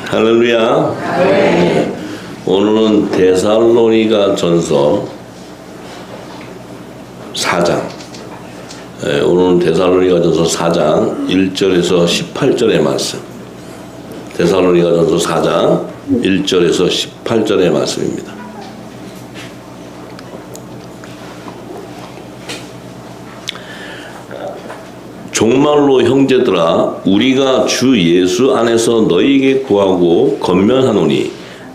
할렐루야. 오늘은 데살로니가 전서 4장. 오늘은 데살로니가 전서 4장 1절에서 18절의 말씀. 데살로니가 전서 4장 1절에서 18절의 말씀입니다. 종말로 형제들아, 우리가 주 예수 안에서 너희에게 구하고 권면하노니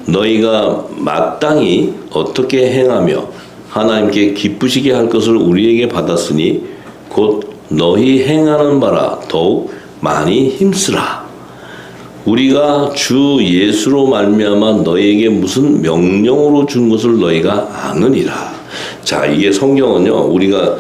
너희가 마땅히 어떻게 행하며 하나님께 기쁘시게 할 것을 우리에게 받았으니 곧 너희 행하는 바라 더욱 많이 힘쓰라. 우리가 주 예수로 말미암아 너희에게 무슨 명령으로 준 것을 너희가 아느니라. 자, 이게 성경은요, 우리가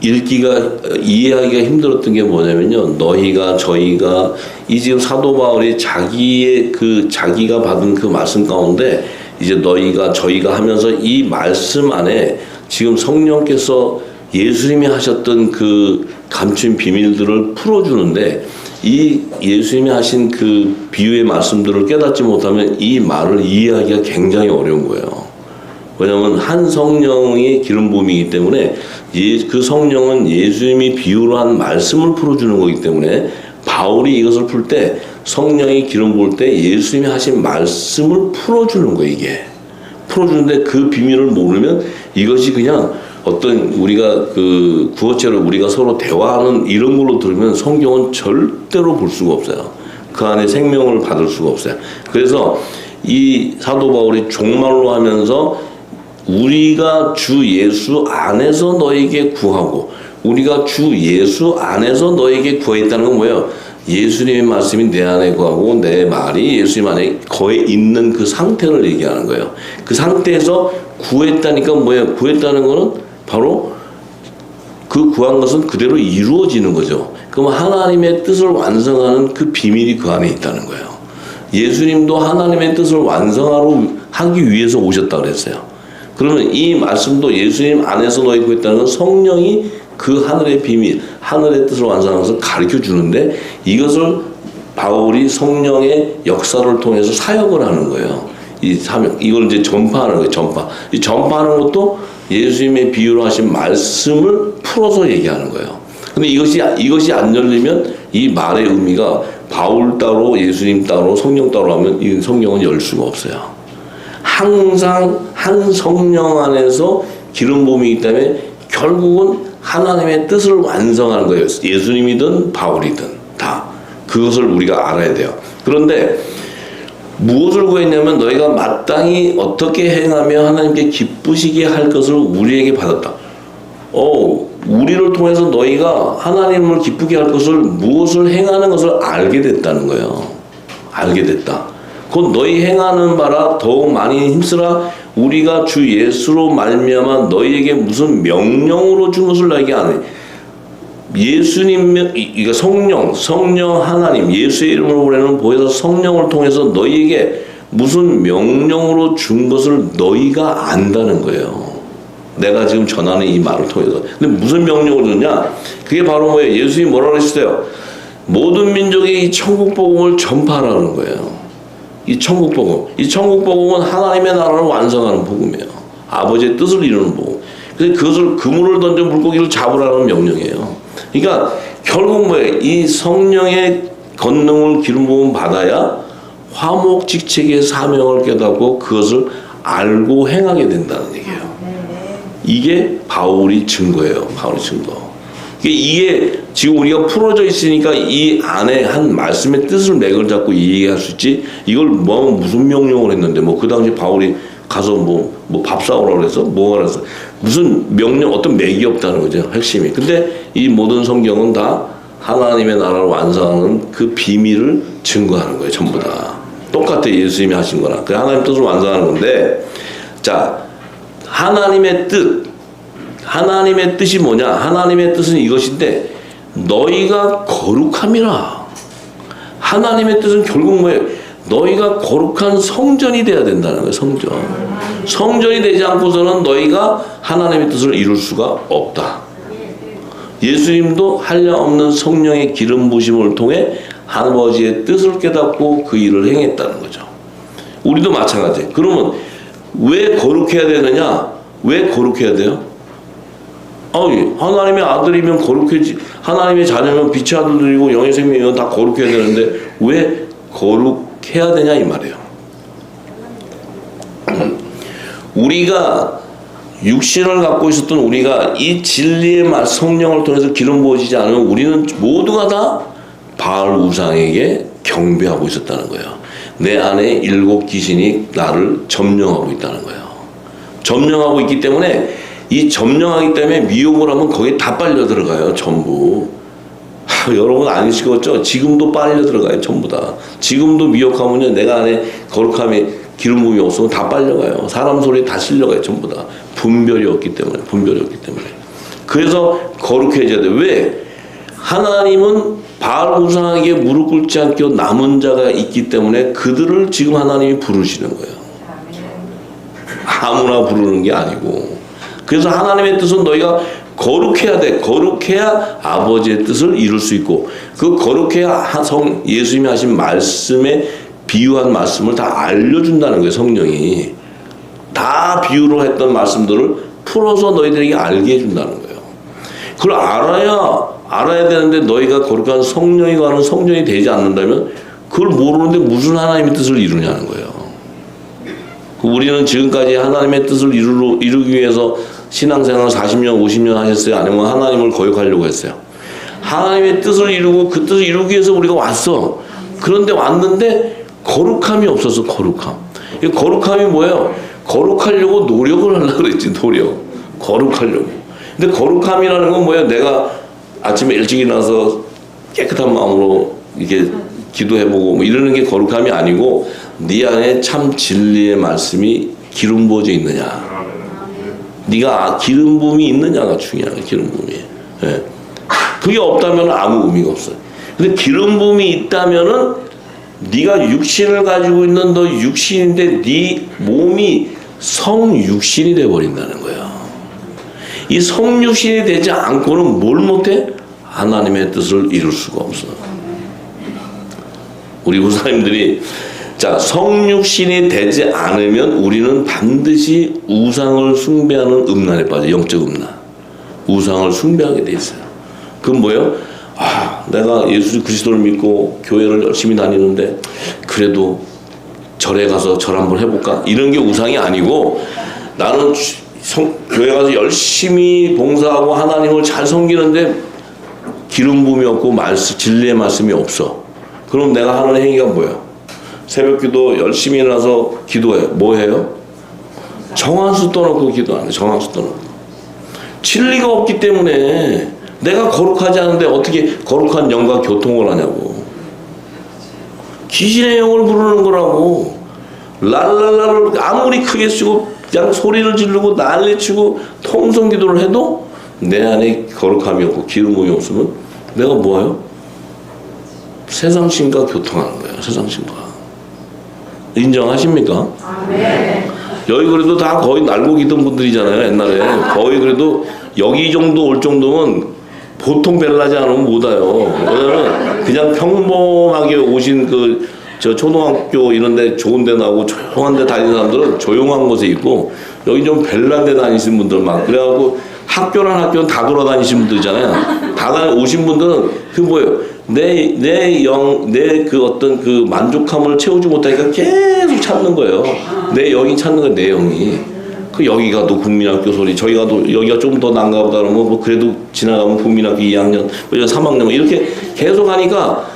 이해하기가 힘들었던 게 뭐냐면요, 너희가, 저희가, 이 지금 사도 바울이 자기가 받은 그 말씀 가운데 이제 너희가, 저희가 하면서 이 말씀 안에 지금 성령께서 예수님이 하셨던 그 감춘 비밀들을 풀어주는데, 이 예수님이 하신 그 비유의 말씀들을 깨닫지 못하면 이 말을 이해하기가 굉장히 어려운 거예요. 왜냐하면 한 성령의 기름 부음이기 때문에 그 성령은 예수님이 비유로 한 말씀을 풀어주는 거기 때문에 바울이 이것을 풀 때 성령이 기름 부을 때 예수님이 하신 말씀을 풀어주는 거예요. 이게 풀어주는데 그 비밀을 모르면 이것이 그냥 어떤 우리가 그 구어체로 우리가 서로 대화하는 이런 걸로 들으면 성경은 절대로 볼 수가 없어요. 그 안에 생명을 받을 수가 없어요. 그래서 이 사도 바울이 종말로 하면서 우리가 주 예수 안에서 너에게 구하고, 우리가 주 예수 안에서 너에게 구했다는 건 뭐예요? 예수님의 말씀이 내 안에 구하고 내 말이 예수님 안에 거에 있는 그 상태를 얘기하는 거예요. 그 상태에서 구했다니까 뭐예요? 구했다는 거는 바로 그 구한 것은 그대로 이루어지는 거죠. 그럼 하나님의 뜻을 완성하는 그 비밀이 그 안에 있다는 거예요. 예수님도 하나님의 뜻을 완성하기 위해서 오셨다고 그랬어요. 그러면 이 말씀도 예수님 안에서 너희 구했다는 건 성령이 그 하늘의 비밀, 하늘의 뜻을 완성하면서 가르쳐 주는데, 이것을 바울이 성령의 역사를 통해서 사역을 하는 거예요. 이 사명, 이걸 이제 전파하는 거예요. 이 전파하는 것도 예수님의 비유로 하신 말씀을 풀어서 얘기하는 거예요. 근데 이것이 안 열리면 이 말의 의미가 바울 따로, 예수님 따로, 성령 따로 하면 이 성경은 열 수가 없어요. 항상 한 성령 안에서 기름 부음이기 때문에 결국은 하나님의 뜻을 완성하는 거예요. 예수님이든 바울이든 다 그것을 우리가 알아야 돼요. 그런데 무엇을 구했냐면 너희가 마땅히 어떻게 행하며 하나님께 기쁘시게 할 것을 우리에게 받았다. 우리를 통해서 너희가 하나님을 기쁘게 할 것을, 무엇을 행하는 것을 알게 됐다는 거예요. 알게 됐다. 곧 너희 행하는 바라 더욱 많이 힘쓰라. 우리가 주 예수로 말미암아 너희에게 무슨 명령으로 준 것을 너희에게 아니. 예수님, 이거 성령 하나님, 예수의 이름으로 보내는 보혜사 성령을 통해서 너희에게 무슨 명령으로 준 것을 너희가 안다는 거예요. 내가 지금 전하는 이 말을 통해서. 근데 무슨 명령을 줬냐? 그게 바로 뭐예요? 예수님이 뭐라고 했어요? 모든 민족이 이 천국 복음을 전파하라는 거예요. 이 천국 복음은 하나님의 나라를 완성하는 복음이에요. 아버지의 뜻을 이루는 복음. 그래서 그것을 그물을 던져 물고기를 잡으라는 명령이에요. 그러니까 결국 뭐예요? 이 성령의 권능을 기름 부음 받아야 화목직책의 사명을 깨닫고 그것을 알고 행하게 된다는 얘기예요. 이게 바울이 증거예요. 바울의 증거. 이게 지금 우리가 풀어져 있으니까 이 안에 한 말씀의 뜻을 맥을 잡고 이해할 수 있지, 이걸 무슨 명령을 했는데, 그 당시 바울이 가서 밥 사오라고 그래서 뭐가 그래서 무슨 명령, 어떤 맥이 없다는 거죠. 핵심이. 근데 이 모든 성경은 다 하나님의 나라를 완성하는 그 비밀을 증거하는 거예요. 전부 다. 똑같아. 예수님이 하신 거나. 그 하나님의 뜻을 완성하는 건데, 자, 하나님의 뜻이 뭐냐? 하나님의 뜻은 이것인데, 너희가 거룩함이라. 하나님의 뜻은 결국 뭐예요? 너희가 거룩한 성전이 돼야 된다는 거예요. 성전이 되지 않고서는 너희가 하나님의 뜻을 이룰 수가 없다. 예수님도 한량없는 성령의 기름 부으심을 통해 아버지의 뜻을 깨닫고 그 일을 행했다는 거죠. 우리도 마찬가지. 그러면 왜 거룩해야 되느냐? 왜 거룩해야 돼요? 하나님의 아들이면 거룩해지, 하나님의 자녀면 빛의 아들들이고 영의 생명이면 다 거룩해야 되는데 왜 거룩해야 되냐 이 말이에요. 우리가 육신을 갖고 있었던 우리가 이 진리의 말 성령을 통해서 기름 부어지지 않으면 우리는 모두가 다 바알 우상에게 경배하고 있었다는 거예요. 내 안에 7 귀신이 나를 점령하고 있다는 거예요. 점령하고 있기 때문에 이 점령하기 때문에 미혹을 하면 거기에 다 빨려 들어가요. 전부. 여러분 아니시겠죠? 지금도 빨려 들어가요. 전부 다. 지금도 미혹하면요. 내가 안에 거룩함이 기름 부음이 없으면 다 빨려가요. 사람 소리에 다 실려가요. 전부 다. 분별이 없기 때문에. 그래서 거룩해져야 돼. 왜? 하나님은 바알 우상에게 무릎 꿇지 않고 남은 자가 있기 때문에 그들을 지금 하나님이 부르시는 거예요. 아무나 부르는 게 아니고. 그래서 하나님의 뜻은 너희가 거룩해야 돼. 거룩해야 아버지의 뜻을 이룰 수 있고, 그 거룩해야 예수님이 하신 말씀에 비유한 말씀을 다 알려준다는 거예요. 성령이 다 비유로 했던 말씀들을 풀어서 너희들에게 알게 해준다는 거예요. 그걸 알아야 되는데 너희가 거룩한 성령이 가는 성령이 되지 않는다면 그걸 모르는데 무슨 하나님의 뜻을 이루냐는 거예요. 우리는 지금까지 하나님의 뜻을 이루기 위해서 신앙생활 40년, 50년 하셨어요? 아니면 하나님을 거역하려고 했어요? 하나님의 뜻을 이루고 그 뜻을 이루기 위해서 우리가 왔어. 그런데 왔는데 거룩함이 없어서 거룩함. 이 거룩함이 뭐예요? 거룩하려고 노력을 하려고 그랬지. 거룩하려고. 근데 거룩함이라는 건 뭐예요? 내가 아침에 일찍 일어나서 깨끗한 마음으로 이렇게 기도해보고 뭐 이러는 게 거룩함이 아니고 네 안에 참 진리의 말씀이 기름 부어져 있느냐. 네가 기름 부음이 있느냐가 중요한 거예요. 기름 부음이. 예. 그게 없다면 아무 의미가 없어요. 근데 기름 부음이 있다면은 네가 육신을 가지고 있는 너 육신인데 네 몸이 성육신이 돼 버린다는 거예요. 이 성육신이 되지 않고는 뭘 못해? 하나님의 뜻을 이룰 수가 없어. 우리 우사님들이 자, 성육신이 되지 않으면 우리는 반드시 우상을 숭배하는 음란에 빠져. 영적 음란. 우상을 숭배하게 돼 있어요. 그건 뭐예요? 내가 예수 그리스도를 믿고 교회를 열심히 다니는데 그래도 절에 가서 절 한번 해볼까? 이런 게 우상이 아니고 나는 교회 가서 열심히 봉사하고 하나님을 잘 섬기는데 기름 부음이 없고 진리의 말씀이 없어. 그럼 내가 하는 행위가 뭐예요? 새벽 기도 열심히 일어나서 기도해. 뭐 해요? 정한수 떠놓고 기도 안 해. 정한수 떠놓고. 진리가 없기 때문에 내가 거룩하지 않은데 어떻게 거룩한 영과 교통을 하냐고. 귀신의 영을 부르는 거라고. 랄랄라를 아무리 크게 쓰고 그냥 소리를 지르고 난리치고 통성 기도를 해도 내 안에 거룩함이 없고 기름 부음이 없으면 내가 뭐예요? 세상 신과 교통하는 거예요. 세상 신과. 인정하십니까? 네. 여기 그래도 다 거의 날고 기던 분들이잖아요. 옛날에 거의 그래도 여기 정도 올 정도면 보통 벨라지 않으면 못 와요. 왜냐면 그냥 평범하게 오신 저 초등학교 이런데 좋은데 나오고 조용한 데 다니는 사람들은 조용한 곳에 있고 여기 좀 벨란 데 다니신 분들 막 그래갖고 학교란 학교는 다 돌아다니신 분들이잖아요. 오신 분들은 그 뭐예요? 내 어떤 그 만족함을 채우지 못하니까 계속 찾는 거예요. 내 영이 찾는 거예요. 내 영이. 그 여기가 또 국민학교 소리, 저기가 또 여기가 좀 더 난가 보다 그러면 뭐 그래도 지나가면 국민학교 2학년, 3학년 이렇게 계속 하니까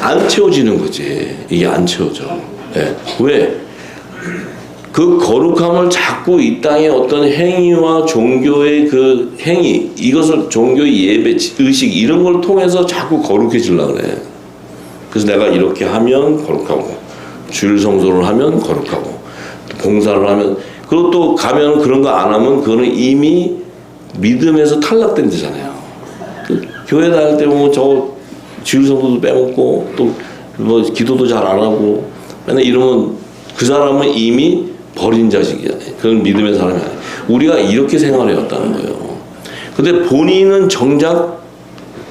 안 채워지는 거지. 이게 안 채워져. 네. 왜? 그 거룩함을 자꾸 이 땅의 어떤 행위와 종교의 그 행위, 이것을 종교의 예배, 의식 이런 걸 통해서 자꾸 거룩해지려고 그래. 그래서 내가 이렇게 하면 거룩하고, 주일 성소를 하면 거룩하고, 봉사를 하면, 그리고 또 가면 그런 거 안 하면 그거는 이미 믿음에서 탈락된 데잖아요. 교회 다닐 때 보면 저 주일 성소도 빼먹고 또 뭐 기도도 잘 안 하고 맨날 이러면 그 사람은 이미 버린 자식이잖아요. 그건 믿음의 사람이 아니에요. 우리가 이렇게 생활해 왔다는 거예요. 근데 본인은 정작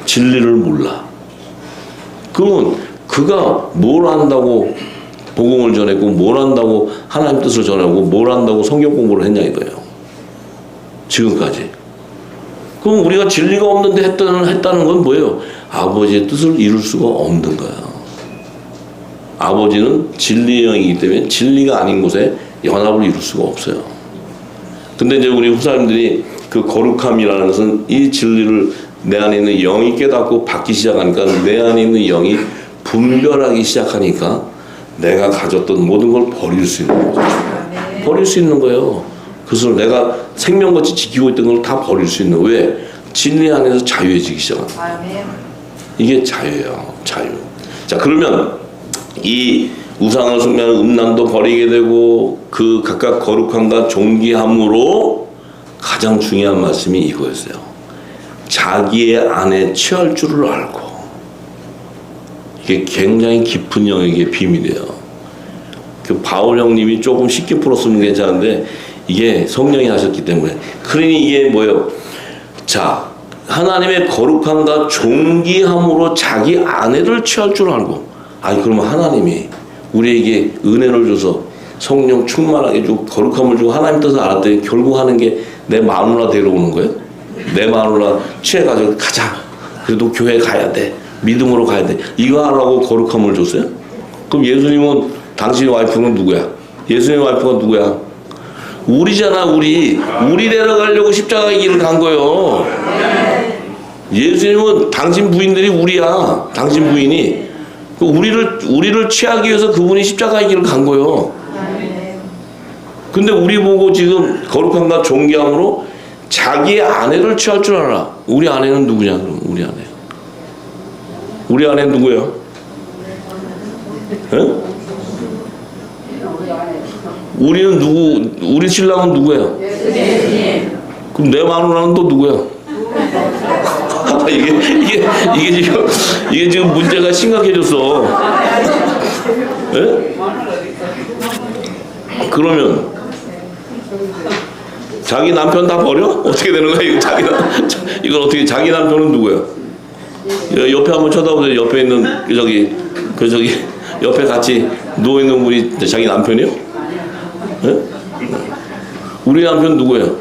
진리를 몰라. 그러면 그가 뭘 한다고 복음을 전했고, 뭘 한다고 하나님 뜻을 전하고, 뭘 한다고 성경 공부를 했냐 이거예요. 지금까지. 그럼 우리가 진리가 없는데 했다는 건 뭐예요? 아버지의 뜻을 이룰 수가 없는 거야. 아버지는 진리의 영이기 때문에 진리가 아닌 곳에 연합을 이룰 수가 없어요. 근데 이제 우리 후사님들이 그 거룩함이라는 것은 이 진리를 내 안에 있는 영이 깨닫고 받기 시작하니까, 내 안에 있는 영이 분별하기 시작하니까 내가 가졌던 모든 걸 버릴 수 있는 거죠. 버릴 수 있는 거예요. 그것을 내가 생명같이 지키고 있던 걸 다 버릴 수 있는. 왜? 진리 안에서 자유해지기 시작합니다. 이게 자유예요. 자유. 자, 그러면 이 우상을 숭배하는 음란도 버리게 되고, 그 각각 거룩함과 존귀함으로 가장 중요한 말씀이 이거였어요. 자기의 안에 취할 줄을 알고. 이게 굉장히 깊은 영역의 비밀이에요. 그 바울 형님이 조금 쉽게 풀었으면 괜찮은데 이게 성령이 하셨기 때문에. 그러니 이게 뭐예요? 자, 하나님의 거룩함과 존귀함으로 자기 아내를 취할 줄 알고. 아니, 그러면 하나님이 우리에게 은혜를 줘서 성령 충만하게 주고 거룩함을 주고 하나님 뜻을 알았더니 결국 하는 게 내 마누라 데려오는 거예요? 내 마누라 취해가지고 가자. 그래도 교회 가야 돼. 믿음으로 가야 돼. 이거 하라고 거룩함을 줬어요? 그럼 예수님은, 당신 와이프는 누구야? 예수님 와이프가 누구야? 우리잖아, 우리. 우리 데려가려고 십자가의 길을 간 거예요. 예수님은 당신 부인들이 우리야. 당신 부인이. 우리를 취하기 위해서 그분이 십자가의 길을 간 거예요. 근데 우리 보고 지금 거룩함과 존귀함으로 자기의 아내를 취할 줄 알아. 우리 아내는 누구냐, 그럼? 우리 아내. 우리 아내 누구예요? 에? 우리는 누구? 우리 신랑은 누구예요? 그럼 내 마누라는 또 누구야? 이게 지금 문제가 심각해졌어. 에? 그러면 자기 남편 다 버려? 어떻게 되는 거야? 이건 어떻게? 자기 남편은 누구야? 옆에 한번 쳐다보세요. 옆에 있는 저기 옆에 같이 누워 있는 분이 자기 남편이요? 네? 우리 남편 누구예요?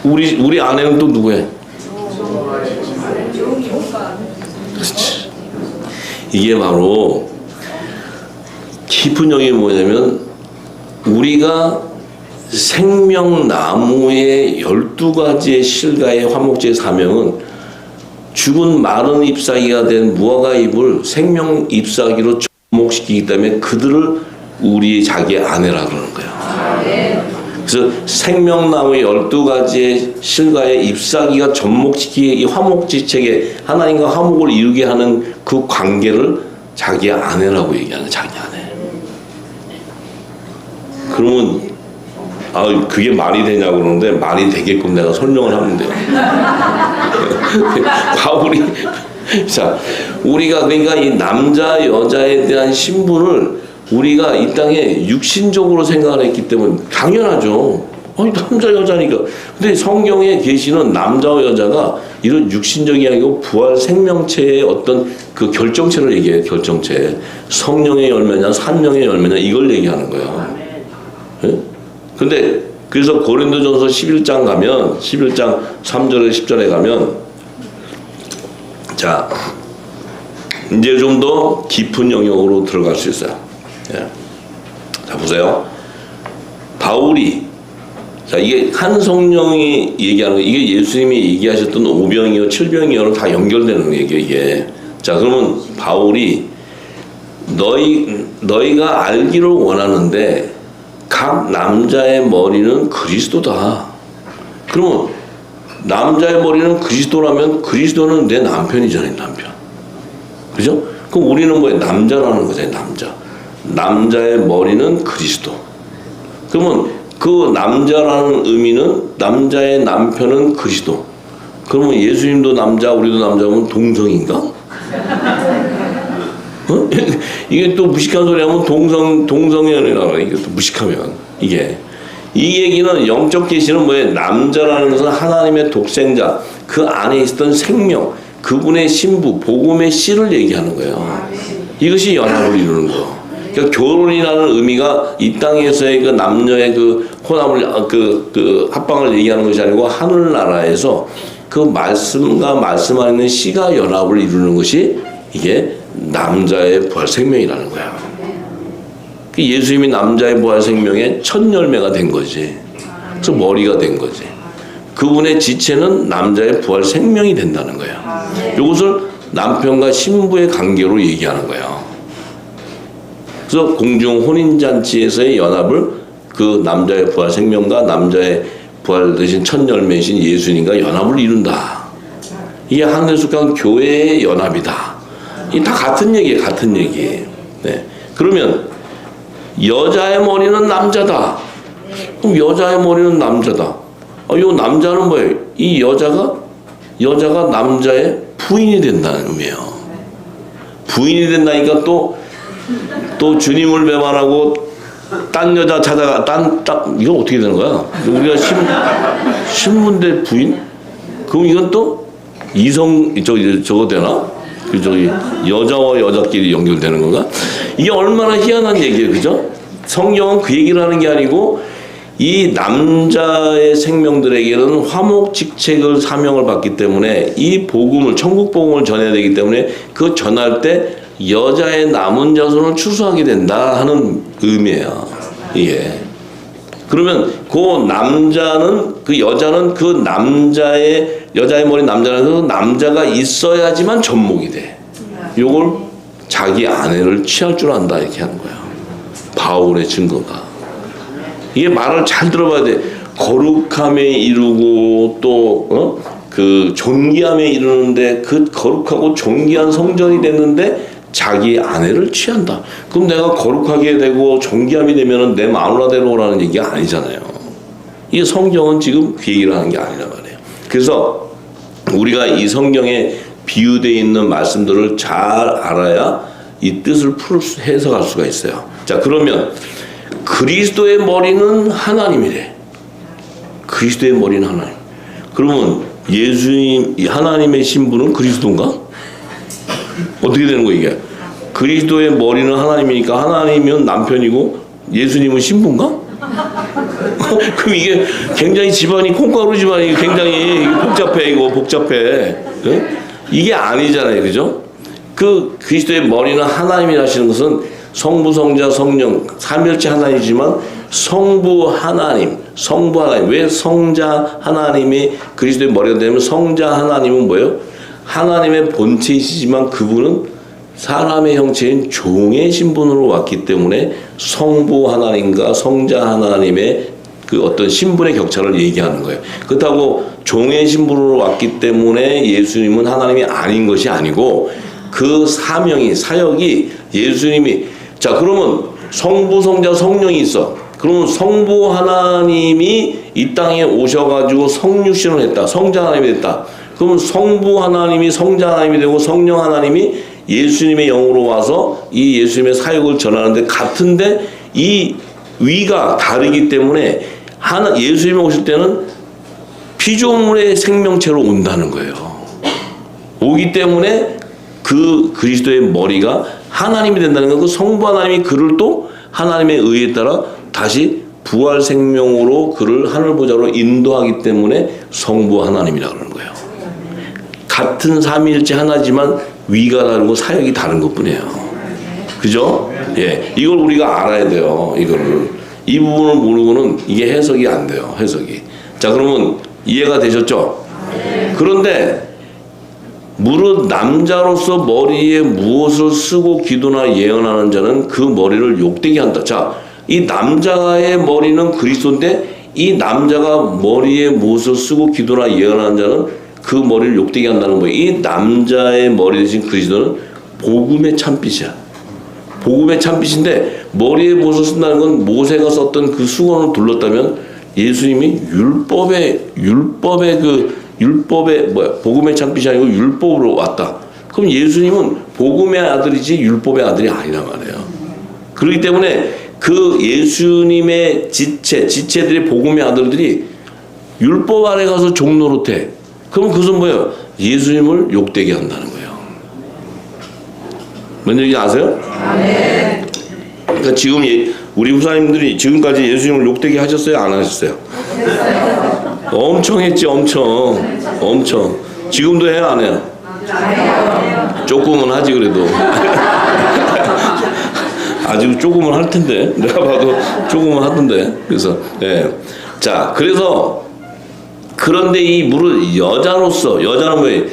우리 아내는 또 누구예요? 이게 바로 깊은 영이 뭐냐면, 우리가 생명나무의 12가지의 실과의 화목제의 사명은 죽은 마른 잎사귀가 된 무화과 잎을 생명 잎사귀로 접목시키기 때문에 그들을 우리 자기 아내라 그러는 거예요. 그래서 생명나무의 12가지의 실과의 잎사귀가 접목시키기, 이 화목지책에 하나님과 화목을 이루게 하는 그 관계를 자기 아내라고 얘기하는, 자기 아내. 그러면 그게 말이 되냐고 그러는데, 말이 되게끔 내가 설명을 하면 돼요. 바울이 자, 우리가 그러니까 이 남자 여자에 대한 신분을 우리가 이 땅에 육신적으로 생각을 했기 때문에 당연하죠. 아니, 남자 여자니까. 근데 성경에 계시는 남자와 여자가 이런 육신적이 아니고 부활 생명체의 어떤 그 결정체를 얘기해요. 결정체. 성령의 열매냐 산령의 열매냐 이걸 얘기하는 거예요. 네? 근데 그래서 고린도전서 11장 가면 11장 3절에 10절에 가면, 자 이제 좀 더 깊은 영역으로 들어갈 수 있어요. 예. 자 보세요. 바울이, 자 이게 한 성령이 얘기하는 거, 이게 예수님이 얘기하셨던 오병이어 칠병이어로 다 연결되는 얘기예요. 이게. 자 그러면 바울이 너희가 알기를 원하는데 각 남자의 머리는 그리스도다. 그러면 남자의 머리는 그리스도라면 그리스도는 내 남편이잖아요. 남편. 그죠? 그럼 우리는 뭐예요? 남자라는 거잖아요. 남자. 남자의 머리는 그리스도. 그러면 그 남자라는 의미는 남자의 남편은 그리스도. 그러면 예수님도 남자, 우리도 남자면 동성인가? 어? 이게 또 무식한 소리 하면 동성연애라고 그래. 이게 또 무식하면. 이 얘기는 영적 계시는 뭐예요? 남자라는 것은 하나님의 독생자, 그 안에 있었던 생명, 그분의 신부, 복음의 씨를 얘기하는 거예요. 이것이 연합을 이루는 거. 그러니까 결혼이라는 의미가 이 땅에서의 그 남녀의 그 혼합을, 그 합방을 얘기하는 것이 아니고 하늘나라에서 그 말씀과 말씀 안에 있는 씨가 연합을 이루는 것이 이게 남자의 부활 생명이라는 거야. 예수님이 남자의 부활 생명의 첫 열매가 된 거지. 그래서 머리가 된 거지. 그분의 지체는 남자의 부활 생명이 된다는 거야. 이것을 남편과 신부의 관계로 얘기하는 거야. 그래서 공중 혼인잔치에서의 연합을 그 남자의 부활 생명과 남자의 부활 되신 첫 열매이신 예수님과 연합을 이룬다. 이게 하늘에 속한 교회의 연합이다. 이 다 같은 얘기예요. 같은 얘기. 네. 그러면 여자의 머리는 남자다. 그럼 여자의 머리는 남자다. 이 남자는 뭐예요? 이 여자가 남자의 부인이 된다는 의미예요. 부인이 된다니까 또 주님을 배반하고 딴 여자 찾아가 이거 어떻게 되는 거야? 우리가 신문대 부인? 그럼 이건 또 이성 저거 되나? 저기 여자와 여자끼리 연결되는 건가? 이게 얼마나 희한한 얘기예요, 그죠? 성경은 그 얘기를 하는 게 아니고 이 남자의 생명들에게는 화목직책을 사명을 받기 때문에 이 복음을 천국 복음을 전해야 되기 때문에 그 전할 때 여자의 남은 자손을 추수하게 된다 하는 의미예요. 예. 그러면 그 남자는 그 여자는 그 여자의 머리 남자는 남자가 있어야지만 접목이 돼. 요걸 자기 아내를 취할 줄 안다 이렇게 하는 거야. 바울의 증거가. 이게 말을 잘 들어봐야 돼. 거룩함에 이루고 또 그 존귀함에 이루는데 그 거룩하고 존귀한 성전이 됐는데 자기 아내를 취한다. 그럼 내가 거룩하게 되고 존귀함이 되면은 내 마누라대로 오라는 얘기가 아니잖아요. 이게 성경은 지금 그 얘기를 하는 게 아니란 말이에요. 그래서 우리가 이 성경에 비유되어 있는 말씀들을 잘 알아야 이 뜻을 해석할 수가 있어요. 자, 그러면 그리스도의 머리는 하나님이래. 그리스도의 머리는 하나님. 그러면 예수님, 하나님의 신부는 그리스도인가? 어떻게 되는 거야 이게? 그리스도의 머리는 하나님이니까 하나님은 남편이고 예수님은 신부인가? 그럼 이게 굉장히 집안이 콩가루 집안이 굉장히 복잡해. 네? 이게 아니잖아요, 그죠? 그 그리스도의 머리는 하나님이라시는 것은 성부, 성자, 성령 삼위일체 하나님이지만 성부 하나님. 왜 성자 하나님이 그리스도의 머리가 되면 성자 하나님은 뭐예요? 하나님의 본체이시지만 그분은 사람의 형체인 종의 신분으로 왔기 때문에 성부 하나님과 성자 하나님의 그 어떤 신분의 격차를 얘기하는 거예요. 그렇다고 종의 신분으로 왔기 때문에 예수님은 하나님이 아닌 것이 아니고 그 사역이 예수님이 자 그러면 성부 성자 성령이 있어. 그러면 성부 하나님이 이 땅에 오셔가지고 성육신을 했다. 성자 하나님이 됐다. 그러면 성부 하나님이 성자 하나님이 되고 성령 하나님이 예수님의 영으로 와서 이 예수님의 사역을 전하는데 같은데 이 위가 다르기 때문에 예수님이 오실 때는 피조물의 생명체로 온다는 거예요. 오기 때문에 그 그리스도의 머리가 하나님이 된다는 건 그 성부 하나님이 그를 또 하나님의 의에 따라 다시 부활 생명으로 그를 하늘보좌로 인도하기 때문에 성부 하나님이라고 그러는 거예요. 같은 삼위일체 하나지만 위가 다르고 사역이 다른 것뿐이에요. 그죠? 예, 이걸 우리가 알아야 돼요. 이 부분을 모르고는 이게 해석이 안 돼요. 해석이. 자, 그러면 이해가 되셨죠? 그런데 무릇 남자로서 머리에 무엇을 쓰고 기도나 예언하는 자는 그 머리를 욕되게 한다. 자, 이 남자의 머리는 그리스도인데 이 남자가 머리에 무엇을 쓰고 기도나 예언하는 자는 그 머리를 욕되게 한다는 거예요. 이 남자의 머리 대신 그리스도는 복음의 참빛이야. 복음의 참빛인데 머리에 무엇을 쓴다는 건 모세가 썼던 그 수건을 둘렀다면 예수님이 복음의 참빛이 아니고 율법으로 왔다. 그럼 예수님은 복음의 아들이지 율법의 아들이 아니란 말이에요. 그렇기 때문에 그 예수님의 지체들이 복음의 아들들이 율법 아래 가서 종노릇해. 그럼 그것은 뭐예요? 예수님을 욕되게 한다는 거예요. 뭔 얘기인지 아세요? 네. 그러니까 지금 우리 후사님들이 지금까지 예수님을 욕되게 하셨어요? 안 하셨어요? 엄청 했지, 엄청. 지금도 해요, 안 해요? 조금은 하지 그래도. 아직 조금은 할 텐데, 내가 봐도 조금은 하던데. 그래서 자, 그래서 그런데 이 무릇 여자로서, 여자는 왜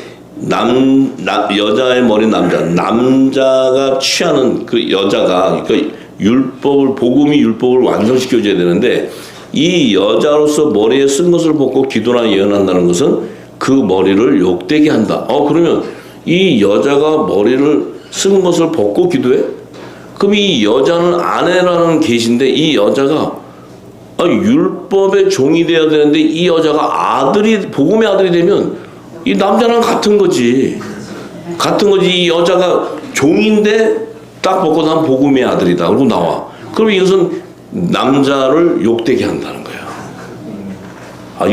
여자의 머리 남자가 취하는 그 여자가 그러니까 율법을 복음이 율법을 완성시켜줘야 되는데 이 여자로서 머리에 쓴 것을 벗고 기도나 예언한다는 것은 그 머리를 욕되게 한다. 그러면 이 여자가 머리를 쓴 것을 벗고 기도해? 그럼 이 여자는 아내라는 계시인데 이 여자가 율법의 종이 되어야 되는데 이 여자가 복음의 아들이 되면 이 남자랑 같은 거지. 이 여자가 종인데 딱 벗고 난 복음의 아들이다. 그러고 나와. 그럼 이것은 남자를 욕되게 한다는 거예요.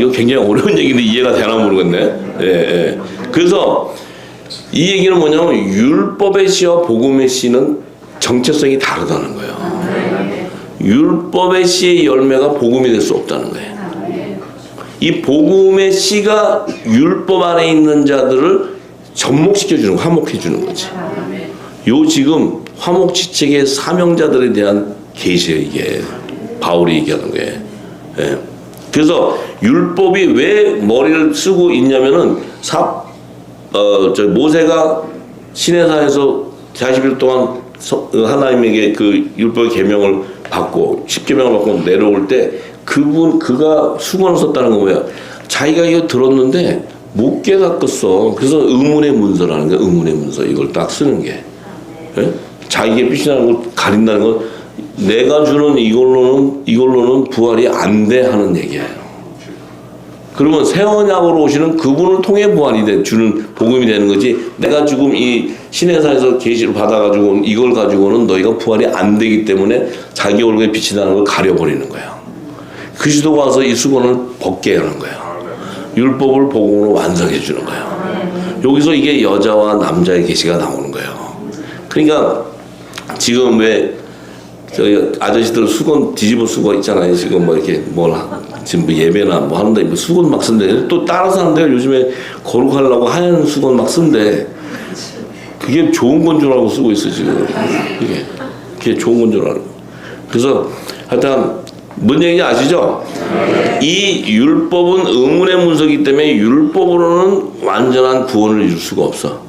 이거 굉장히 어려운 얘기인데 이해가 되나 모르겠네. 그래서 이 얘기는 뭐냐면 율법의 씨와 복음의 씨는 정체성이 다르다는 거예요. 율법의 씨의 열매가 복음이 될 수 없다는 거예요. 이 복음의 씨가 율법 안에 있는 자들을 접목시켜주는 거, 화목해주는 거지. 요 지금 화목지책의 사명자들에 대한 계시예요, 이게. 바울이 얘기하는 거예요. 그래서 율법이 왜 머리를 쓰고 있냐면은 모세가 시내산에서 40일 동안 하나님에게 그 율법의 계명을 받고 10계명을 받고 내려올 때 그가 수건을 썼다는 거 뭐야? 자기가 이거 들었는데 못 깨닫겠어. 그래서 의문의 문서라는 거야. 의문의 문서 이걸 딱 쓰는 게. 자기의 빛이 나는 걸 가린다는 건 내가 주는 이걸로는 부활이 안 돼 하는 얘기예요. 그러면 새 언약으로 오시는 그분을 통해 부활이 주는 복음이 되는 거지. 내가 지금 이 시내산에서 계시를 받아가지고 이걸 가지고는 너희가 부활이 안 되기 때문에 자기 얼굴에 빛이 나는 걸 가려버리는 거예요. 그리스도가 와서 이 수건을 벗게 하는 거예요. 율법을 복음으로 완성해 주는 거예요. 여기서 이게 여자와 남자의 계시가 나오는 거예요. 그러니까 지금 왜 저희 아저씨들 수건 뒤집어 쓰고 있잖아요. 지금 뭐 이렇게 지금 뭐 예배나 뭐 하는데 뭐 수건 막 쓴대. 또 따라서 하는데 요즘에 거룩하려고 하얀 수건 막 쓴대. 그게 좋은 건 줄 알고 쓰고 있어 지금. 그게 좋은 건 줄 알고. 그래서 하여튼 뭔 얘기인지 아시죠? 이 율법은 의문의 문서이기 때문에 율법으로는 완전한 구원을 이룰 수가 없어.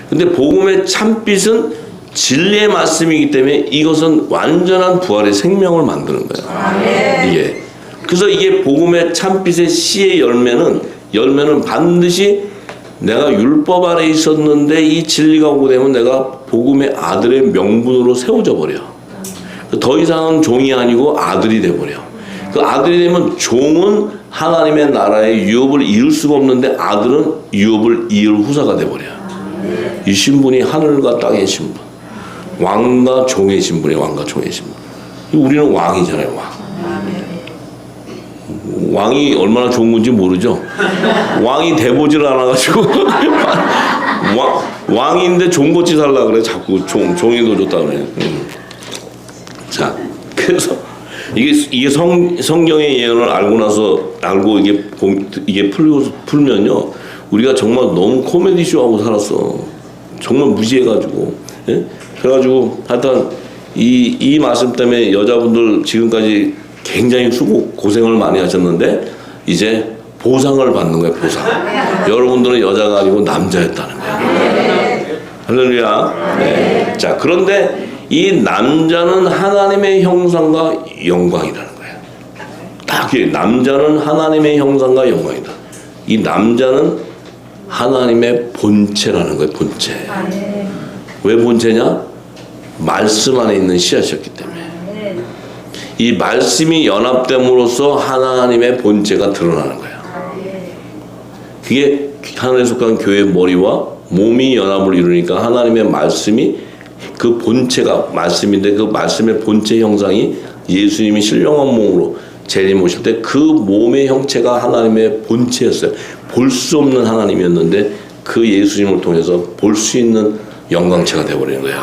근데 복음의 참빛은 진리의 말씀이기 때문에 이것은 완전한 부활의 생명을 만드는 거예요. 이게. 그래서 이게 복음의 참빛의 씨의 열매는 반드시 내가 율법 아래 있었는데 이 진리가 오고 되면 내가 복음의 아들의 명분으로 세워져 버려. 더 이상은 종이 아니고 아들이 돼버려. 그 아들이 되면 종은 하나님의 나라의 유업을 이룰 수가 없는데 아들은 유업을 이을 후사가 돼버려요. 이 신분이 하늘과 땅의 신분. 왕과 종의 신분이에요. 왕과 종의 신분. 우리는 왕이잖아요. 왕이 얼마나 좋은 건지 모르죠. 왕이 돼보지를 않아가지고 왕인데 종고치 살라 그래. 자꾸 종이 더 좋다 그래. 자, 그래서 이게 성경의 예언을 알고 이게 풀면요, 우리가 정말 너무 코미디 쇼하고 살았어. 정말 무지해가지고. 예? 그래가지고 하여튼 이 말씀 때문에 여자분들 지금까지 굉장히 고생을 많이 하셨는데 이제 보상을 받는 거예요. 보상. 여러분들은 여자가 아니고 남자였다는 거예요. 할렐루야. 네. 자, 그런데 이 남자는 하나님의 형상과 영광이라는 거예요. 딱 남자는 하나님의 형상과 영광이다. 이 남자는 하나님의 본체라는 거예요. 본체. 왜 본체냐? 말씀 안에 있는 씨앗이었기 때문에. 이 말씀이 연합됨으로써 하나님의 본체가 드러나는 거예요. 그게 하나님에 속한 교회의 머리와 몸이 연합을 이루니까 하나님의 말씀이 그 본체가 말씀인데 그 말씀의 본체 형상이 예수님이 신령한 몸으로 재림 오실 때 그 몸의 형체가 하나님의 본체였어요. 볼 수 없는 하나님이었는데 그 예수님을 통해서 볼 수 있는 영광체가 되어버리는 거예요.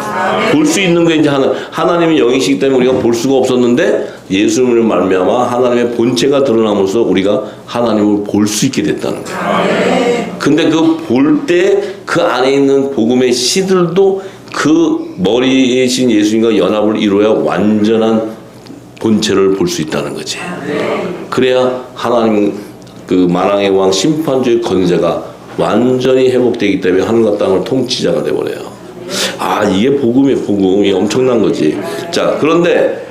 볼 수 있는 게 이제 하나님의 영이시기 때문에 우리가 볼 수가 없었는데 예수님을 말미암아 하나님의 본체가 드러남으로써 우리가 하나님을 볼 수 있게 됐다는 거예요. 근데 그 볼 때 그 안에 있는 복음의 씨들도 그 머리에 신 예수님과 연합을 이루어야 완전한 본체를 볼 수 있다는 거지. 그래야 하나님 그 만왕의 왕 심판주의 권세가 완전히 회복되기 때문에 하늘과 땅을 통치자가 되어버려요. 아, 이게 복음이 엄청난 거지. 자, 그런데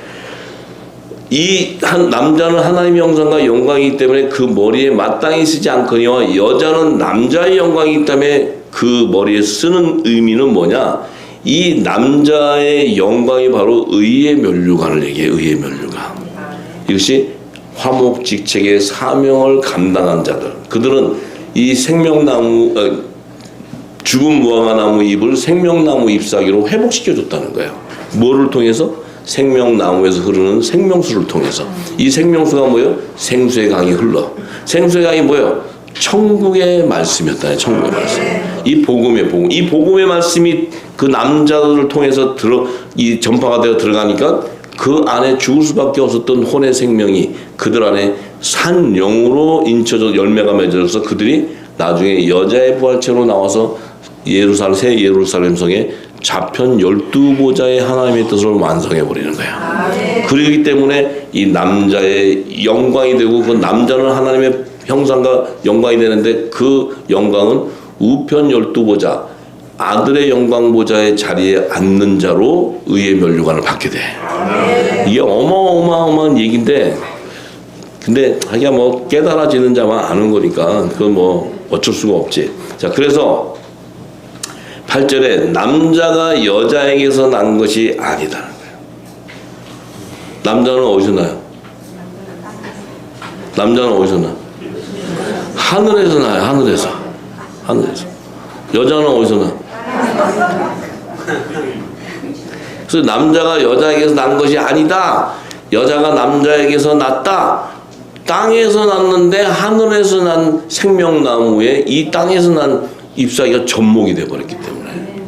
이 남자는 하나님의 형상과 영광이기 때문에 그 머리에 마땅히 쓰지 않거니와 여자는 남자의 영광이기 때문에 그 머리에 쓰는 의미는 뭐냐? 이 남자의 영광이 바로 의의 면류관을 얘기해요. 의의 면류관. 이것이 화목직책의 사명을 감당한 자들. 그들은 이 생명나무 죽은 무화과나무 잎을 생명나무 잎사귀로 회복시켜줬다는 거예요. 뭐를 통해서? 생명나무에서 흐르는 생명수를 통해서. 이 생명수가 뭐예요? 생수의 강이 흘러. 생수의 강이 뭐예요? 천국의 말씀이었다. 천국의 말씀. 이 복음의 복음. 이 복음의 말씀이 그 남자들을 통해서 이 전파가 되어 들어가니까 그 안에 죽을 수밖에 없었던 혼의 생명이 그들 안에 산 영으로 인쳐져 열매가 맺어져서 그들이 나중에 여자의 부활체로 나와서 새 예루살렘 성에 좌편 12보좌의 하나님의 뜻을 완성해버리는 거야. 그렇기 때문에 이 남자의 영광이 되고 그 남자는 하나님의 형상과 영광이 되는데 그 영광은 우편 12보좌 아들의 영광보좌의 자리에 앉는 자로 의의 면류관을 받게 돼. 이게 어마어마한 얘기인데 근데 하기야 뭐 깨달아지는 자만 아는 거니까 그건 뭐 어쩔 수가 없지. 자, 그래서 8절에 남자가 여자에게서 난 것이 아니다는 거예요. 남자는 어디서 나요? 남자는 어디서 나? 하늘에서 나요. 하늘에서. 여자는 어디서 나? 그래서 남자가 여자에게서 난 것이 아니다. 여자가 남자에게서 났다. 땅에서 났는데 하늘에서 난 생명나무에 이 땅에서 난 잎사귀가 접목이 돼버렸기 때문에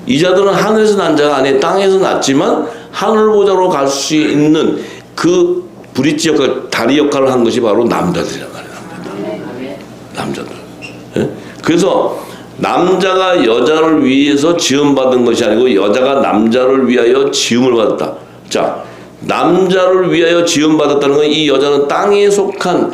이 자들은 하늘에서 난 자가 아니라 땅에서 났지만 하늘보좌로 갈 수 있는 그 브릿지 역할, 다리 역할을 한 것이 바로 남자들이란 말이에요. 남자들. 예? 그래서 남자가 여자를 위해서 지음받은 것이 아니고 여자가 남자를 위하여 지음을 받았다. 자, 남자를 위하여 지음받았다는 건 이 여자는 땅에 속한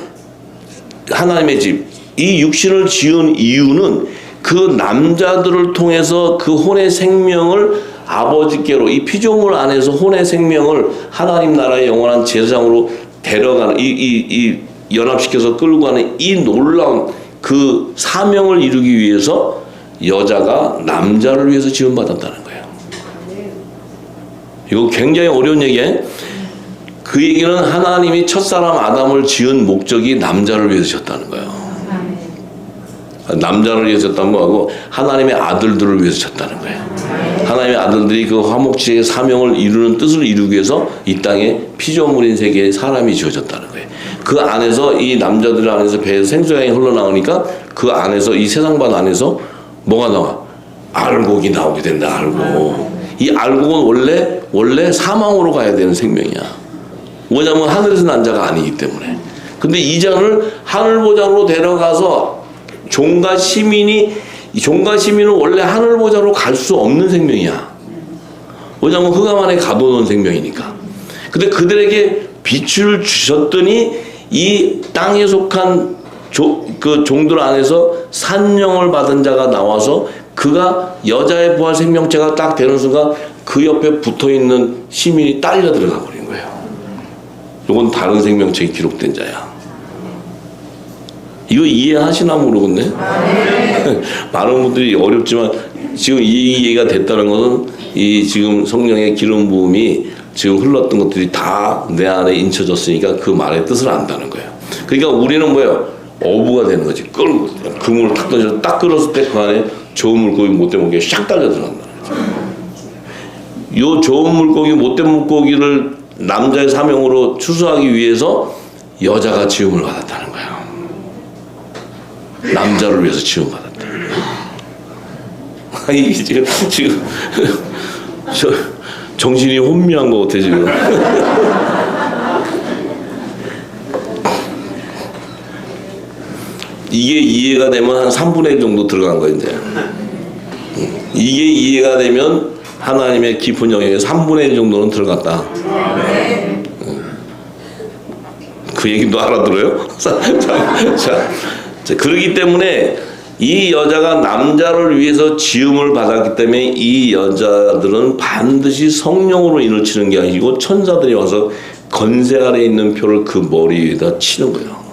하나님의 집, 이 육신을 지은 이유는 그 남자들을 통해서 그 혼의 생명을 아버지께로 이 피조물 안에서 혼의 생명을 하나님 나라의 영원한 제사장으로 데려가는 이 연합시켜서 끌고 가는 이 놀라운 그 사명을 이루기 위해서 여자가 남자를 위해서 지음받았다는 거예요. 이거 굉장히 어려운 얘기예요. 그 얘기는 하나님이 첫사람 아담을 지은 목적이 남자를 위해서 졌다는 거예요. 남자를 위해서 졌다는 거하고 하나님의 아들들을 위해서 졌다는 거예요. 하나님의 아들들이 그 화목지의 사명을 이루는 뜻을 이루기 위해서 이 땅에 피조물인 세계에 사람이 지어졌다는 거예요. 그 안에서 이 남자들 안에서 배에서 생수양이 흘러나오니까 그 안에서 이 세상반 안에서 뭐가 나와? 알곡이 나오게 된다. 알곡. 이 알곡은 원래 사망으로 가야 되는 생명이야. 뭐냐면 하늘에서 난 자가 아니기 때문에. 근데 이 자를 하늘보좌로 데려가서 종과 시민은 원래 하늘보좌로 갈 수 없는 생명이야. 뭐냐면 흑암 안에 가둬놓은 생명이니까. 근데 그들에게 빛을 주셨더니 이 땅에 속한 그 종들 안에서 산령을 받은 자가 나와서 그가 여자의 부활 생명체가 딱 되는 순간 그 옆에 붙어있는 시민이 딸려 들어가 버린 거예요. 이건 다른 생명체에 기록된 자야. 이거 이해하시나 모르겠네. 많은 분들이 어렵지만 지금 이 얘기가 됐다는 것은 이 지금 성령의 기름 부음이 지금 흘렀던 것들이 다 내 안에 인쳐졌으니까 그 말의 뜻을 안다는 거예요. 그러니까 우리는 뭐예요? 어부가 되는 거지. 그물을 탁 던져서 딱 끌었을 때 그 안에 좋은 물고기 못된 물고기가 샥 달려 들어간다는 거죠. 요 좋은 물고기 못된 물고기를 남자의 사명으로 추수하기 위해서 여자가 지음을 받았다는 거예요. 남자를 위해서 지음 받았다. 아니 지금 저 정신이 혼미한 것 같아 지금. 이게 이해가 되면 한 3분의 1 정도 들어간 거예요 이제. 이게 이해가 되면 하나님의 깊은 영역에 3분의 1 정도는 들어갔다. 그 얘기도 알아들어요? 자, 그러기 때문에 이 여자가 남자를 위해서 지음을 받았기 때문에 이 여자들은 반드시 성령으로 인을 치는 게 아니고 천사들이 와서 건세 아래 있는 표를 그 머리 위에다 치는 거예요.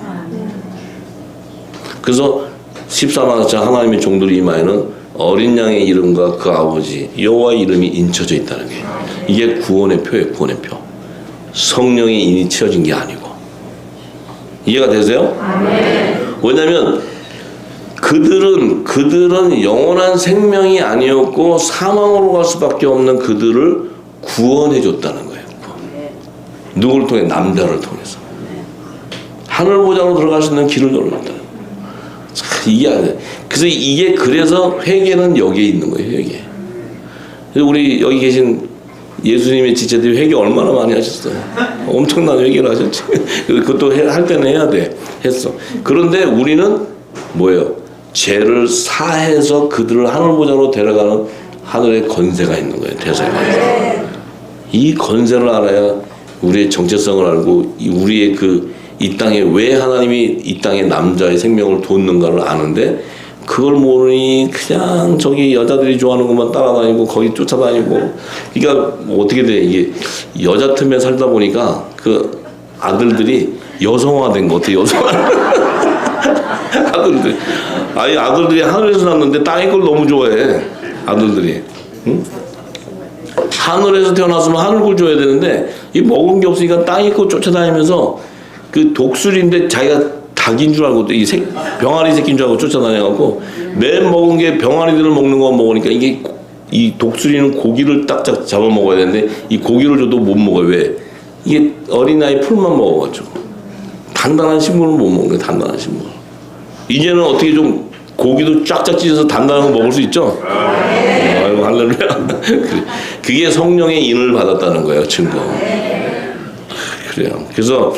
그래서 14만원짜 하나님의 종들이 이마에는 어린 양의 이름과 그 아버지 여호와의 이름이 인쳐져 있다는 게 이게 구원의 표예요. 구원의 표. 성령의 인이 치어진 게 아니고. 이해가 되세요? 왜냐하면 그들은 영원한 생명이 아니었고 사망으로 갈 수밖에 없는 그들을 구원해 줬다는 거예요. 누구를 통해? 남자를 통해서. 하늘 보좌로 들어갈 수 있는 길을 열어줬다. 이게 아니에요. 그래서 회개는 여기에 있는 거예요. 회개. 그래서 우리 여기 계신 예수님의 지체들이 회개 얼마나 많이 하셨어요. 엄청난 회개를 하셨지. 그것도 할 때는 해야 돼. 했어. 그런데 우리는 뭐예요? 죄를 사해서 그들을 하늘 보좌로 데려가는 하늘의 건세가 있는 거예요. 대사가. 이 건세를 알아야 우리의 정체성을 알고 우리의 이 땅에 왜 하나님이 이 땅에 남자의 생명을 뒀는가를 아는데 그걸 모르니 그냥 저기 여자들이 좋아하는 것만 따라다니고 거기 쫓아다니고. 그러니까 어떻게 돼? 이게 여자 틈에 살다 보니까 그 아들들이 여성화된 것 같아. 여성화. 아들들이 하늘에서 났는데 땅의 걸 너무 좋아해. 아들들이. 응? 하늘에서 태어났으면 하늘 걸 줘야 되는데 이 먹은 게 없으니까 땅의 걸 쫓아다니면서 그 독수리인데 자기가 닭인 줄 알고 이 병아리 새끼인 줄 알고 쫓아다녀갖고 맨 먹은 게 병아리들을 먹는 거 먹으니까 이게 이 독수리는 고기를 딱 잡아 먹어야 되는데 이 고기를 줘도 못 먹어요. 왜? 이게 어린아이 풀만 먹어가지고 단단한 식물을 못 먹는 거예요. 단단한 식물. 이제는 어떻게 좀 고기도 쫙쫙 찢어서 단단한 거 먹을 수 있죠? 아이고 할렐루야. 그게 성령의 인을 받았다는 거예요. 증거. 그래요. 그래서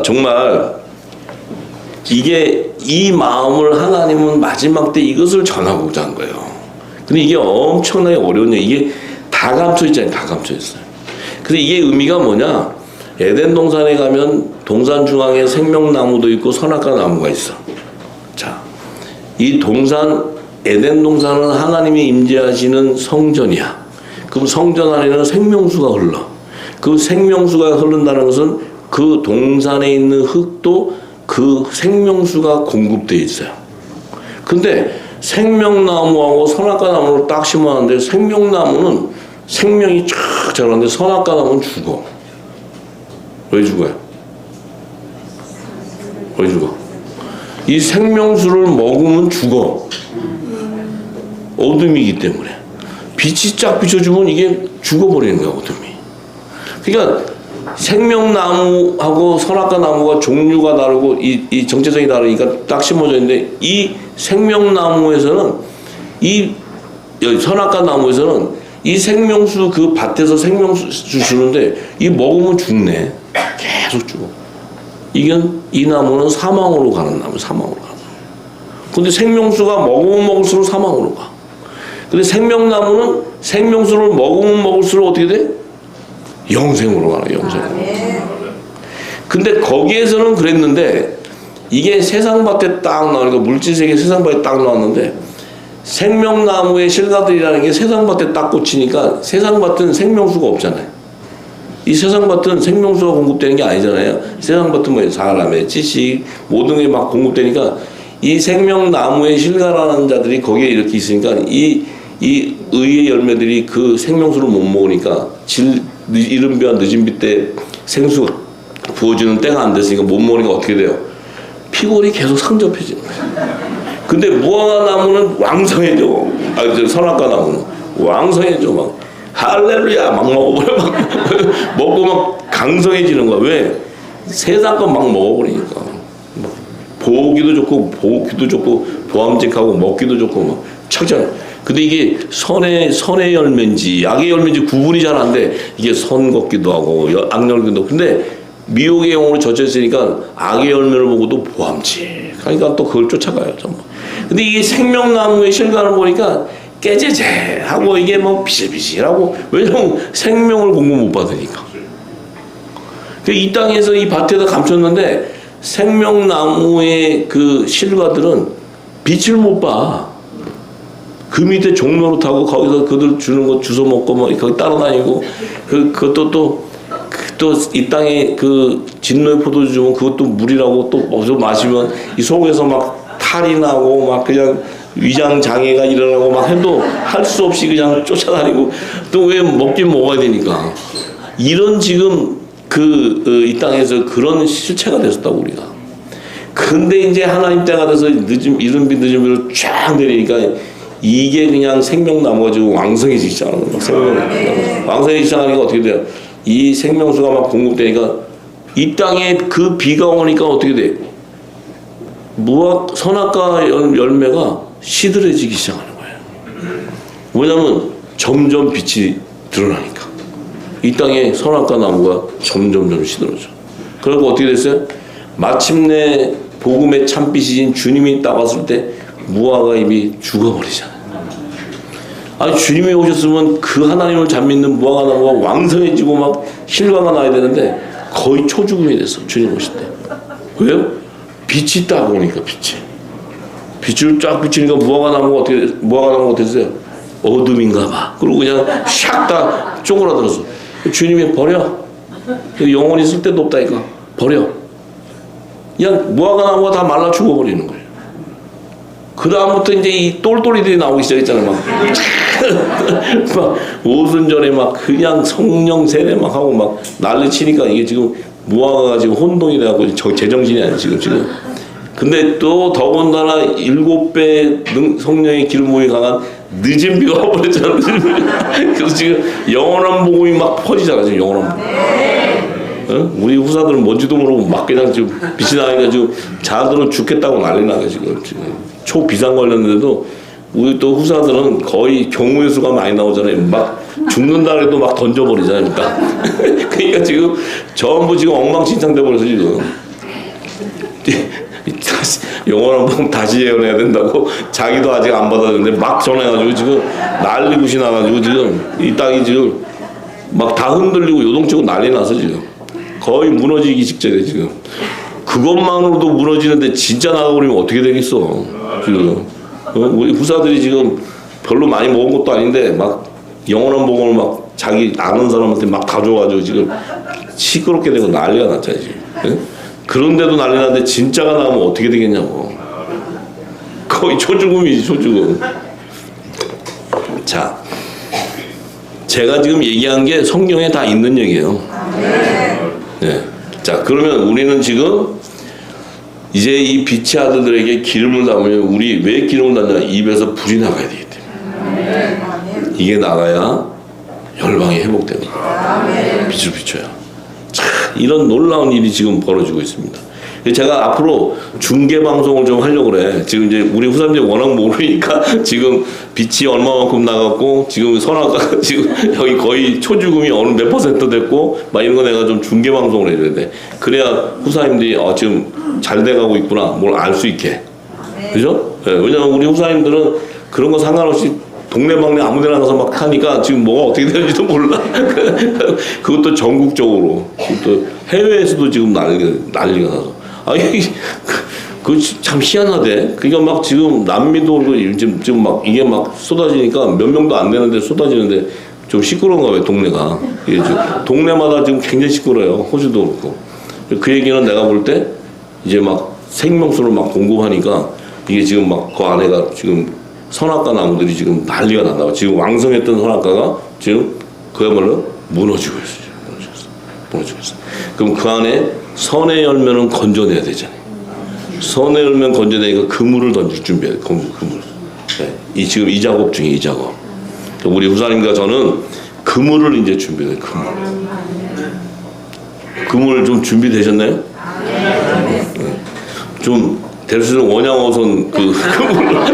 정말 이 마음을 하나님은 마지막 때 이것을 전하고자 한 거예요. 근데 이게 엄청나게 어려운 일. 이게 다 감춰 있잖아요. 다 감춰 있어요. 그래서 이게 의미가 뭐냐? 에덴 동산에 가면 동산 중앙에 생명나무도 있고 선악과 나무가 있어. 자, 이 에덴 동산은 하나님이 임재하시는 성전이야. 그럼 성전 안에는 생명수가 흘러. 그 생명수가 흐른다는 것은 그 동산에 있는 흙도 그 생명수가 공급되어 있어요. 근데 생명나무하고 선악과 나무를 딱 심어놨는데 생명나무는 생명이 쫙 자라는데 선악과 나무는 죽어. 왜 죽어요? 왜 죽어? 이 생명수를 먹으면 죽어. 어둠이기 때문에. 빛이 쫙 비춰주면 이게 죽어버리는 거야, 어둠이. 그러니까 생명나무하고 선악과 나무가 종류가 다르고 이 정체성이 다르니까 딱 심어져 있는데 이 생명나무에서는 선악과 나무에서는 이 생명수 그 밭에서 생명수 주는데 이 먹으면 죽네. 계속 죽어. 이 나무는 사망으로 가는 나무, 사망으로 가는 나무. 근데 생명수가 먹으면 먹을수록 사망으로 가. 근데 생명나무는 생명수를 먹으면 먹을수록 어떻게 돼? 영생으로 가는 영생으로. 근데 거기에서는 그랬는데 이게 세상밭에 딱 나오니까 물질세계 세상밭에 딱 나왔는데 생명나무의 실과들이라는 게 세상밭에 딱 꽂히니까 세상밭은 생명수가 없잖아요. 이 세상밭은 생명수가 공급되는 게 아니잖아요. 세상밭은 뭐 사람의 지식 모든 게 막 공급되니까 이 생명나무의 실과라는 자들이 거기에 이렇게 있으니까 이 의의 열매들이 그 생명수를 못 먹으니까 이른 비와 늦은 비 때 생수 부어주는 때가 안 됐으니까 못 먹으니까 어떻게 돼요? 피골이 계속 상접해지는 거예요. 근데 무화과 나무는 왕성해져. 선악과 나무는 왕성해져. 막 할렐루야 막 먹어버려. 막 먹고 막 강성해지는 거야. 왜? 세상 건 막 먹어버리니까. 보기도 좋고 보기도 좋고 보암직하고 먹기도 좋고 막 착착. 근데 이게 선의 열매인지 악의 열매인지 구분이 잘 안 돼. 이게 선 같기도 하고 악 열매도 하고. 근데 미혹의 영으로 젖혀 있으니까 악의 열매를 보고도 보암지. 그러니까 또 그걸 쫓아가요 전부. 근데 이게 생명나무의 실과를 보니까 깨재재하고 이게 뭐 비실비실하고, 왜냐면 생명을 공급 못 받으니까. 이 땅에서 이 밭에다 감췄는데 생명나무의 그 실과들은 빛을 못 봐. 그 밑에 종로로 타고 거기서 그들 주는 거 주워 먹고 뭐 거기 따라다니고, 그것도 또 이 땅에 그 진노의 포도주 주면 그것도 물이라고 또 어서 마시면 이 속에서 막 탈이 나고 막 그냥 위장 장애가 일어나고 막 해도 할 수 없이 그냥 쫓아다니고, 또 왜 먹긴 먹어야 되니까. 이런 지금 이 땅에서 그런 실체가 됐었다고 우리가. 근데 이제 하나님 때가 돼서 이른 비 늦은 비로 쫙 내리니까 이게 그냥 생명나무가 지금 왕성해지기 시작하는 거야. 왕성해지기 시작하니까 어떻게 돼요? 이 생명수가 막 공급되니까 이 땅에 그 비가 오니까 어떻게 돼? 선악과 열매가 시들해지기 시작하는 거예요. 왜냐면 점점 빛이 드러나니까. 이 땅에 선악과 나무가 점점 시들어져. 그리고 어떻게 됐어요? 마침내 복음의 참빛이신 주님이 따왔을 때 무화과 잎이 죽어버리잖아요. 아니 주님이 오셨으면 그 하나님을 잘 믿는 무화과 나무가 왕성해지고 막 실과가 나야 되는데 거의 초죽음이 됐어. 주님 오실 때. 왜요? 빛이 딱 오니까 빛을 쫙 비치니까 무화과 나무가 어떻게 됐어요? 어둠인가 봐. 그리고 그냥 샥 다 쪼그라들었어. 주님이 버려. 영원히 쓸 데도 없다니까. 버려. 그냥 무화과 나무가 다 말라 죽어버리는 거예요. 그 다음부터 이제 이 똘똘이들이 나오기 시작했잖아요. 막 오순절에 막 그냥 성령 세례 막 하고 막 난리 치니까 이게 지금 무화과가 지금 혼동이 돼갖고 제정신이 아니에요 지금. 근데 또 더군다나 7배 성령의 기름 부음이 강한 늦은 비가 와버렸잖아요. 그래서 지금 영원한 복음이 막 퍼지잖아 지금 영원한 복음. 어? 우리 후사들은 뭔지도 모르고 막 그냥 지금 빛이 나니까 지금 자들은 죽겠다고 난리 나요 지금. 초비상 걸렸는데도 우리 또 후사들은 거의 경우의 수가 많이 나오잖아요. 막 죽는다 해도 막 던져버리잖아요. 그러니까 지금 전부 지금 엉망진창 돼버려서 지금 영원한 복음 다시 예언해야 된다고 자기도 아직 안 받았는데 막 전해가지고 지금 난리굿이 나가지고 지금 이 땅이 지금 막 다 흔들리고 요동치고 난리 나서 지금 거의 무너지기 직전에 지금. 그것만으로도 무너지는데 진짜 나가버리면 어떻게 되겠어 지금. 우리 후사들이 지금 별로 많이 먹은 것도 아닌데 막 영원한 복음을 막 자기 아는 사람한테 막 다 줘가지고 지금 시끄럽게 되고 난리가 났잖아요 지금. 예? 그런데도 난리 났는데 진짜가 나오면 어떻게 되겠냐고. 거의 초죽음이지 초죽음. 자, 제가 지금 얘기한 게 성경에 다 있는 얘기예요. 네. 자, 그러면 우리는 지금 이제 이 빛의 아들들에게 기름을 담으면 우리 왜 기름을 담냐? 입에서 불이 나가야 되기 때문에. 이게 나가야 열방이 회복되는 거예요. 빛을 비춰야. 참 이런 놀라운 일이 지금 벌어지고 있습니다. 제가 앞으로 중계 방송을 좀 하려고 그래. 지금 이제 우리 후사님들이 워낙 모르니까 지금 빛이 얼마만큼 나갔고 지금 선악과 지금 여기 거의 초죽음이 어느 몇 % 됐고 막 이런 거 내가 좀 중계 방송을 해줘야 돼. 그래야 후사님들이 지금 잘 돼가고 있구나 뭘 알 수 있게. 그죠? 네, 왜냐면 우리 후사님들은 그런 거 상관없이 동네방네 아무데나 가서 막 하니까 지금 뭐가 어떻게 되는지도 몰라. 그것도 전국적으로, 또 해외에서도 지금 난리가 나서. 아니, 그 참 희한하대. 그러니까 막 지금 남미도 지금 막 이게 막 쏟아지니까 몇 명도 안 되는데 쏟아지는데 좀 시끄러운가 봐요, 동네가. 이게 지금 동네마다 지금 굉장히 시끄러워요. 호주도 그렇고. 그 얘기는 내가 볼 때 이제 막 생명수를 막 공급하니까 이게 지금 막 그 안에가 지금 선악과 나무들이 지금 난리가 난다. 지금 왕성했던 선악과가 지금 그야말로 무너지고 있어요. 무너지고 있어요. 그럼 그 안에 선의 열매는 건져내야 되잖아요. 선의 열매는 건져내니까 그물을 던질 준비해야 돼요. 그물. 네. 지금 이 작업 중에 이 작업. 우리 후사님과 저는 그물을 이제 준비해야 돼요. 그물 좀 준비되셨나요? 네. 좀 될 수 있는 원양어선 그물을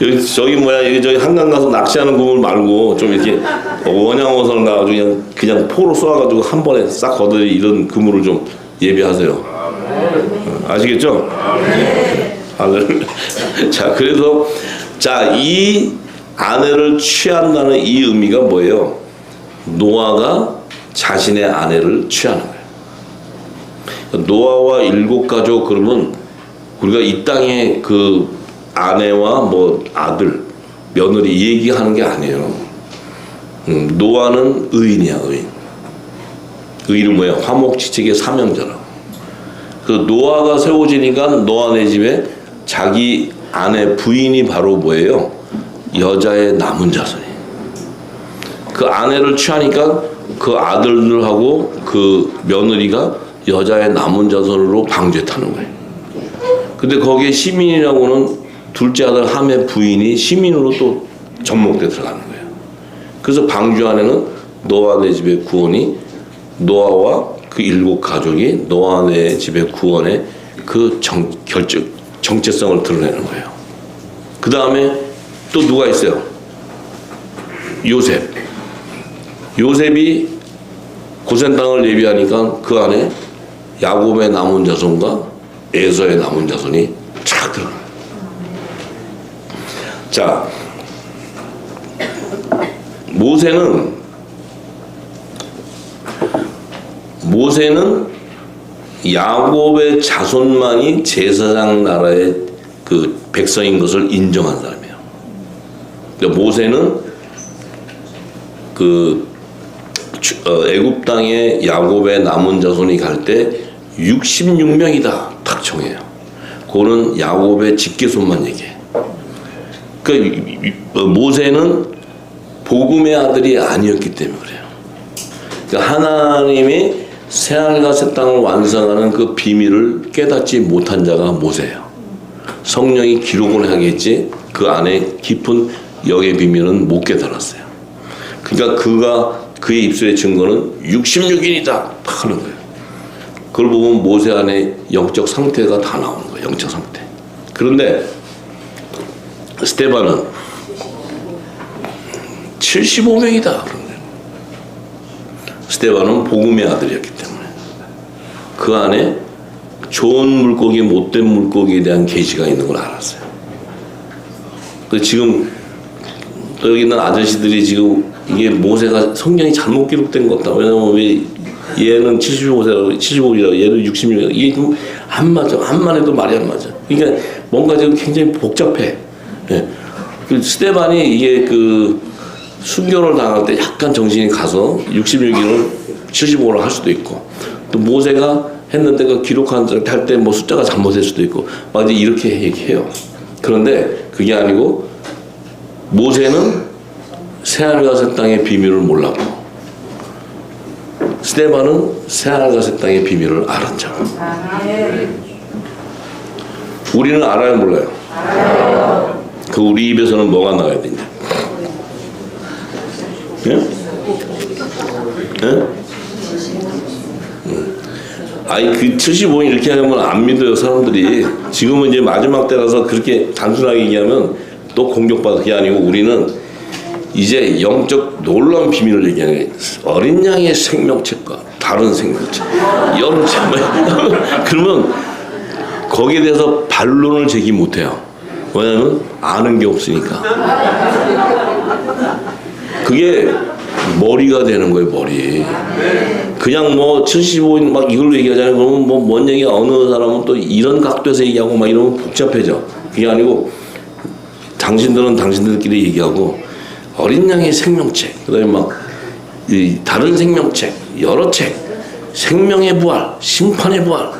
여기 저기 뭐야 여기 저기 한강 가서 낚시하는 그물 말고 좀 이렇게 원양어선 가가지고 그냥 포로 쏘아가지고 한 번에 싹 걷어리 이런 그물을 좀 예비하세요. 아시겠죠? 아들. 자 그래서 자 이 아내를 취한다는 이 의미가 뭐예요? 노아가 자신의 아내를 취하는 거예요. 노아와 일곱 가족 그러면 우리가 이 땅에 그 아내와 뭐 아들, 며느리 얘기하는 게 아니에요. 노아는 의인이야, 의인. 의인은 뭐야? 화목지책의 사명자라고. 그 노아가 세워지니까 노아네 집에 자기 아내 부인이 바로 뭐예요? 여자의 남은 자손이. 그 아내를 취하니까 그 아들들하고 그 며느리가 여자의 남은 자손으로 방주에 타는 거예요. 근데 거기에 시민이라고는 둘째 아들 함의 부인이 시민으로 또 접목돼 들어가는 거예요. 그래서 방주 안에는 노아네 집의 구원이 노아와 그 일곱 가족이 노아네 집의 구원의 그 정체성을 드러내는 거예요. 그 다음에 또 누가 있어요? 요셉. 요셉이 고센 땅을 예비하니까 그 안에 야곱의 남은 자손과 에서의 남은 자손이 착 들어가요. 자, 모세는 야곱의 자손만이 제사장 나라의 그 백성인 것을 인정한 사람이에요. 그러니까 모세는 그 애굽 땅에 야곱의 남은 자손이 갈 때 66명이다 딱 정해요. 그거는 야곱의 직계손만 얘기해. 그러니까 모세는 복음의 아들이 아니었기 때문에 그래요. 그러니까 하나님이 새하늘과 새 땅을 완성하는 그 비밀을 깨닫지 못한 자가 모세예요. 성령이 기록을 하겠지 그 안에 깊은 영의 비밀은 못 깨달았어요. 그러니까 그의 입술의 증거는 66인이다 딱 하는 거예요. 그걸 보면 모세 안에 영적 상태가 다 나오는 거예요. 영적 상태. 그런데 스데반은 75명이다 그런 거예요. 스데반은 복음의 아들이었기 때문에 그 안에 좋은 물고기, 못된 물고기에 대한 계시가 있는 걸 알았어요. 지금 또 여기 있는 아저씨들이 지금 이게 모세가 성경이 잘못 기록된 것 같다. 왜냐면 왜 얘는 75세라고 75이라고 얘는 66이라고 이게 좀 안 맞아. 한만 해도 말이 안 맞아. 그러니까 뭔가 지금 굉장히 복잡해. 예. 그 스데반이 이게 그 순교를 당할 때 약간 정신이 가서 66일을 75로 할 수도 있고 또 모세가 했는데 그 기록한 할 때 뭐 숫자가 잘못될 수도 있고 막 이렇게 얘기해요. 그런데 그게 아니고 모세는 새하늘과 새 땅의 비밀을 몰랐고 스데반은 새하늘과 새 땅의 비밀을 알은 자. 우리는 알아요, 몰라요? 알아요. 그 우리 입에서는 뭐가 나가야 되냐? 예? 예? 아니 그 75인 이렇게 하면 안 믿어요 사람들이. 지금은 이제 마지막 때라서 그렇게 단순하게 얘기하면 또 공격받을 게 아니고 우리는 이제 영적 놀라운 비밀을 얘기하는 거예요. 어린 양의 생명책과 다른 생명책 영책 그러면 거기에 대해서 반론을 제기 못해요. 왜냐하면 아는 게 없으니까. 그게 머리가 되는 거예요, 머리. 그냥 뭐 75인 막 이걸로 얘기하잖아요. 그러면 뭐 뭔 얘기야? 어느 사람은 또 이런 각도에서 얘기하고 막 이러면 복잡해져. 그게 아니고 당신들은 당신들끼리 얘기하고 어린 양의 생명책, 그다음에 막 이 다른 생명책, 여러 책, 생명의 부활, 심판의 부활,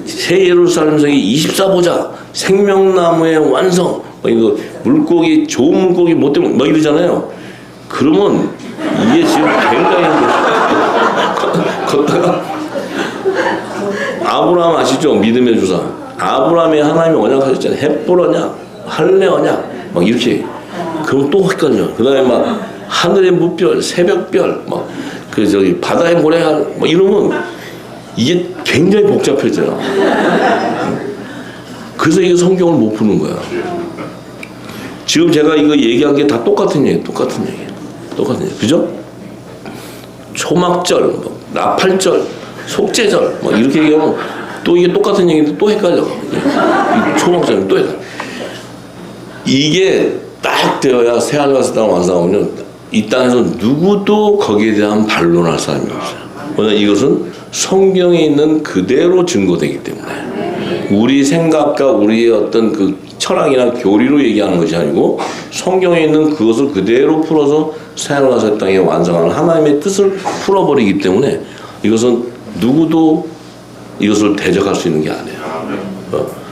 새 예루살렘 성의 24보좌, 생명나무의 완성, 막 이거 물고기 좋은 물고기 못된 막 이러잖아요. 그러면 이게 지금 굉장히 걷다가 아브라함 아시죠? 믿음의 주사. 아브라함이 하나님이 언약하셨잖아요. 헷보러냐, 할례어냐, 막 이렇게. 그럼 또 헷갈려. 그다음에 막 하늘의 무별, 새벽별, 막 그 저기 바다의 모래알, 막 이러면 이게 굉장히 복잡해져요. 그래서 이게 성경을 못 푸는 거야. 지금 제가 이거 얘기한 게 다 똑같은 얘기예요. 똑같은 얘기. 그죠? 초막절, 뭐, 나팔절, 속죄절, 뭐 이렇게 얘기하면 또 이게 똑같은 얘기인데 또 헷갈려. 초막절 또 헷갈려. 이게 딱 되어야 새하늘과 새 땅을 완성하면 이 땅에서 누구도 거기에 대한 반론할 사람이 없어요. 왜냐하면 이것은 성경에 있는 그대로 증거되기 때문에 우리 생각과 우리의 어떤 그 철학이나 교리로 얘기하는 것이 아니고 성경에 있는 그것을 그대로 풀어서 새하늘과 새 땅에 완성하는 하나님의 뜻을 풀어버리기 때문에 이것은 누구도 이것을 대적할 수 있는 게 아니에요.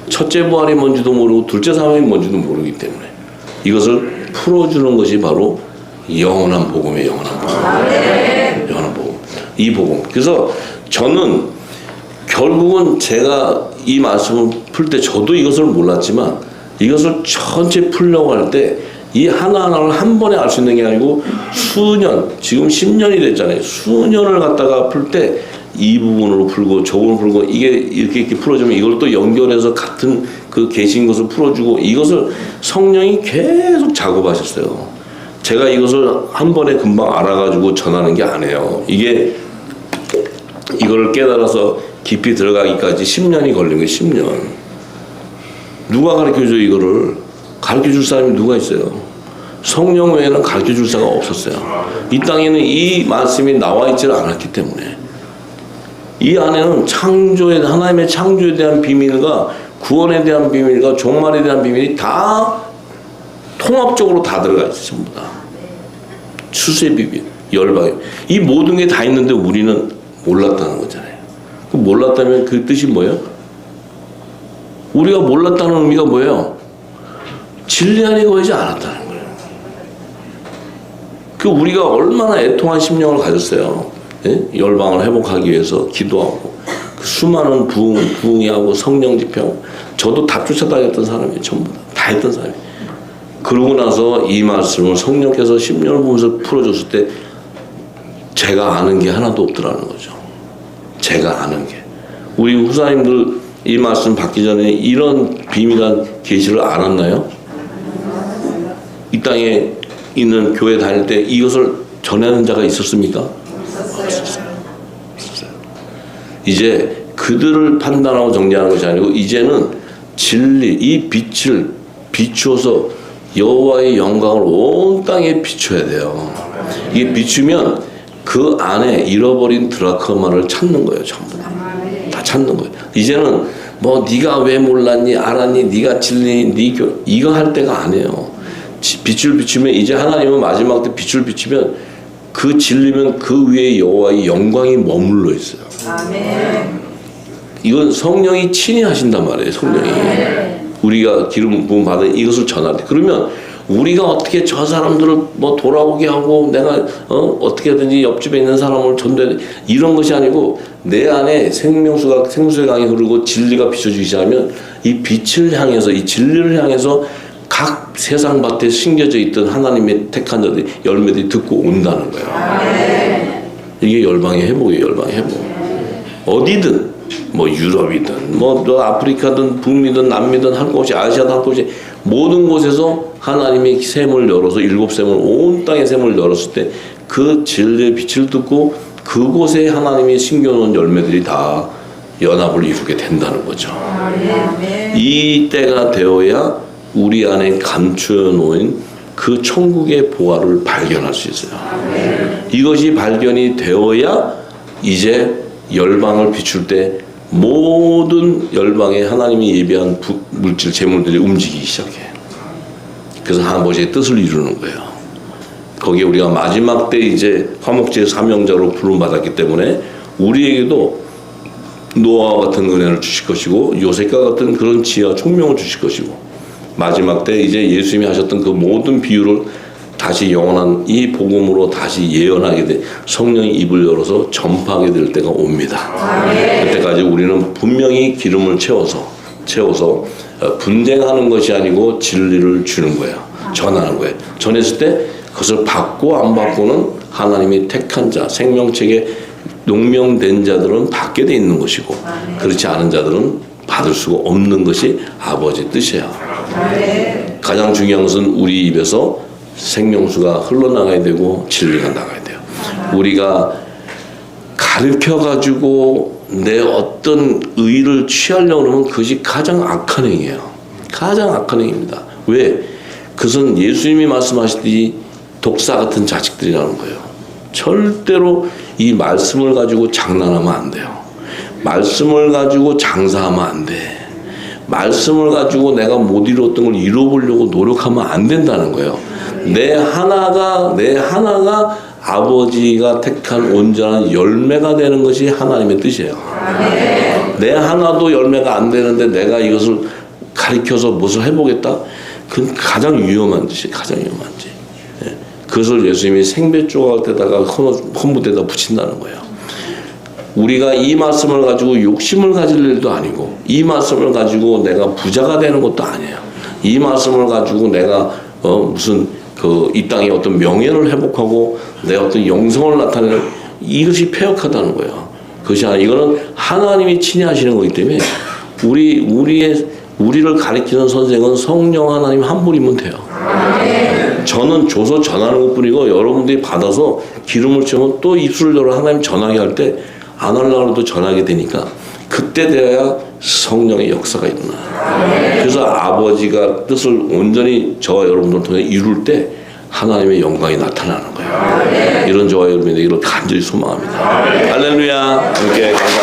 첫째 부활이 뭔지도 모르고 둘째 사망이 뭔지도 모르기 때문에 이것을 풀어주는 것이 바로 영원한 복음이에요. 영원한 복음. 이 복음. 그래서 저는 결국은 제가 이 말씀을 풀 때 저도 이것을 몰랐지만 이것을 전체 풀려고 할 때 이 하나하나를 한 번에 알 수 있는 게 아니고 수년, 지금 10년이 됐잖아요. 수년을 갖다가 풀 때 이 부분으로 풀고 저 부분을 풀고 이게 이렇게 풀어주면 이걸 또 연결해서 같은 그 계신 것을 풀어주고 이것을 성령이 계속 작업하셨어요. 제가 이것을 한 번에 금방 알아가지고 전하는 게 아니에요. 이거를 깨달아서 깊이 들어가기까지 10년이 걸린 거예요. 10년. 누가 가르쳐줘 이거를? 가르쳐줄 사람이 누가 있어요? 성령 외에는 가르쳐줄 자가 없었어요. 이 땅에는 이 말씀이 나와 있지를 않았기 때문에 이 안에는 하나님의 창조에 대한 비밀과 구원에 대한 비밀과 종말에 대한 비밀이 다 통합적으로 다 들어가 있어요. 전부 다. 추수의 비밀, 열방의 이 모든 게 다 있는데 우리는 몰랐다는 거잖아요. 몰랐다면 그 뜻이 뭐예요? 우리가 몰랐다는 의미가 뭐예요? 진리 안에 거하지 않았다는 거예요. 우리가 얼마나 애통한 심령을 가졌어요. 예? 열방을 회복하기 위해서 기도하고 수많은 부흥회하고 성령 집회하고 저도 다 쫓아다녔던 사람이에요. 전부 다 했던 사람이에요. 그러고 나서 이 말씀을 성령께서 10년을 보면서 풀어줬을 때 제가 아는 게 하나도 없더라는 거죠. 제가 아는 게. 우리 후사님들 이 말씀 받기 전에 이런 비밀한 계시를 알았나요? 이 땅에 있는 교회 다닐 때 이것을 전하는 자가 있었습니까? 없었어요. 이제 그들을 판단하고 정죄하는 것이 아니고 이제는 진리, 이 빛을 비추어서 여호와의 영광을 온 땅에 비춰야 돼요. 이게 비추면 그 안에 잃어버린 드라크마를 찾는 거예요. 전부 다 찾는 거예요. 이제는 뭐 네가 왜 몰랐니, 알았니, 네가 진리, 이거 할 때가 아니에요. 빛을 비추면 이제 하나님은 마지막 때 빛을 비추면 그 진리면 그 위에 여호와의 영광이 머물러 있어요. 아멘. 이건 성령이 친히 하신단 말이에요. 성령이. 우리가 기름 부음 받은 이것을 전할 때 그러면 우리가 어떻게 저 사람들을 뭐 돌아오게 하고 내가 어떻게든지 옆집에 있는 사람을 전도해 이런 것이 아니고 내 안에 생수의 강이 흐르고 진리가 비춰주기 시작하면 이 빛을 향해서 이 진리를 향해서 각 세상 밭에 심겨져 있던 하나님의 택한 자들이 열매들이 듣고 온다는 거예요. 이게 열방의 회복이에요. 열방의 회복. 어디든 뭐 유럽이든 뭐 아프리카든 북미든 남미든 할 것 없이 아시아든 할 것 없이 모든 곳에서 하나님이 샘을 열어서 7샘을 온 땅의 샘을 열었을 때 그 진리의 빛을 듣고 그곳에 하나님이 심겨놓은 열매들이 다 연합을 이루게 된다는 거죠. 이 때가 되어야 우리 안에 감추어 놓인 그 천국의 보화를 발견할 수 있어요. 이것이 발견이 되어야 이제 열방을 비출 때 모든 열방에 하나님이 예비한 물질 재물들이 움직이기 시작해요. 그래서 아버지의 뜻을 이루는 거예요. 거기에 우리가 마지막 때 이제 화목제의 사명자로 부름받았기 때문에 우리에게도 노아와 같은 은혜를 주실 것이고 요셉과 같은 그런 지혜와 총명을 주실 것이고 마지막 때 이제 예수님이 하셨던 그 모든 비유를 다시 영원한 이 복음으로 다시 예언하게 돼 성령이 입을 열어서 전파하게 될 때가 옵니다. 그때까지 우리는 분명히 기름을 채워서 분쟁하는 것이 아니고 진리를 주는 거예요. 전하는 거예요. 전했을 때 그것을 받고 안 받고는 하나님이 택한 자, 생명책에 농명된 자들은 받게 돼 있는 것이고 그렇지 않은 자들은 받을 수가 없는 것이 아버지 뜻이에요. 가장 중요한 것은 우리 입에서 생명수가 흘러나가야 되고 진리가 나가야 돼요. 우리가 가르쳐가지고 내 어떤 의의를 취하려고 하면 그것이 가장 악한 행위예요. 가장 악한 행위입니다. 왜? 그것은 예수님이 말씀하시듯이 독사 같은 자식들이라는 거예요. 절대로 이 말씀을 가지고 장난하면 안 돼요. 말씀을 가지고 장사하면 안 돼. 말씀을 가지고 내가 못 이뤘던 걸 이뤄보려고 노력하면 안 된다는 거예요. 내 하나가 아버지가 택한 온전한 열매가 되는 것이 하나님의 뜻이에요. 내 하나도 열매가 안 되는데 내가 이것을 가리켜서 무엇을 해보겠다? 그건 가장 위험한 짓이 가장 위험한 짓. 그것을 예수님이 생배 조각에다가 헌무대에다 붙인다는 거예요. 우리가 이 말씀을 가지고 욕심을 가질 일도 아니고 이 말씀을 가지고 내가 부자가 되는 것도 아니에요. 이 말씀을 가지고 내가 무슨 이 땅에 어떤 명예를 회복하고 내 어떤 영성을 나타내는 이것이 폐역하다는 거예요. 그것이 아니라 이거는 하나님이 친히 하시는 거기 때문에 우리를 가리키는 선생은 성령 하나님 한 분이면 돼요. 저는 줘서 전하는 것뿐이고 여러분들이 받아서 기름을 채우면 또 입술을 열어 하나님 전하게 할 때 안 하려고 해도 전하게 되니까 그때 되어야 성령의 역사가 일어나요. 그래서 아버지가 뜻을 온전히 저와 여러분들 통해 이룰 때 하나님의 영광이 나타나는 거예요. 이런 저와 여러분이 되기를 간절히 소망합니다. 할렐루야. 함께 감사합니다.